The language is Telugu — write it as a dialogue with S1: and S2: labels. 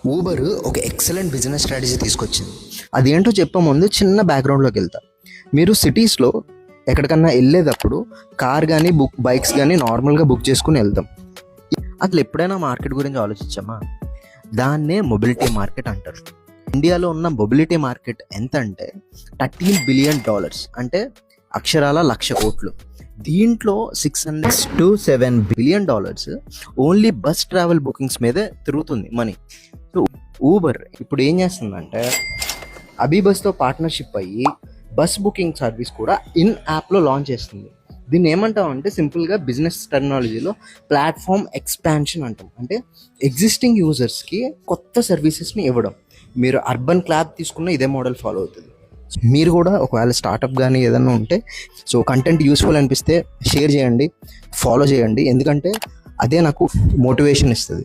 S1: ఊబర్ ఒక ఎక్సలెంట్ బిజినెస్ స్ట్రాటజీ తీసుకొచ్చింది. అదేంటో చెప్పే ముందు చిన్న బ్యాక్గ్రౌండ్లోకి వెళ్తా. మీరు సిటీస్లో ఎక్కడికన్నా వెళ్ళేటప్పుడు కార్ కానీ బైక్స్ కానీ నార్మల్గా బుక్ చేసుకుని వెళ్తాం. అసలు ఎప్పుడైనా మార్కెట్ గురించి ఆలోచించామా? దాన్నే మొబిలిటీ మార్కెట్ అంటారు. ఇండియాలో ఉన్న మొబిలిటీ మార్కెట్ ఎంత అంటే $13 బిలియన్, అంటే అక్షరాల 1,00,000 కోట్లు. దీంట్లో $600 to $7 billion only bus travel bookings మీదే తిరుగుతుంది మనీ. సో ఊబర్ ఇప్పుడు ఏం చేస్తుందంటే అబీబస్తో పార్ట్నర్షిప్ అయ్యి బస్ బుకింగ్ సర్వీస్ కూడా ఇన్ యాప్లో లాంచ్ చేస్తుంది. దీన్ని ఏమంటామంటే సింపుల్గా బిజినెస్ టెక్నాలజీలో ప్లాట్ఫామ్ ఎక్స్పాన్షన్ అంటాం. అంటే ఎగ్జిస్టింగ్ యూజర్స్కి కొత్త సర్వీసెస్ని ఇవ్వడం. మీరు అర్బన్ క్లాబ్ తీసుకున్న ఇదే మోడల్ ఫాలో అవుతుంది. మీరు కూడా ఒకవేళ స్టార్టప్ కానీ ఏదైనా ఉంటే సో కంటెంట్ యూస్ఫుల్ అనిపిస్తే షేర్ చేయండి, ఫాలో చేయండి, ఎందుకంటే అదే నాకు మోటివేషన్ ఇస్తుంది.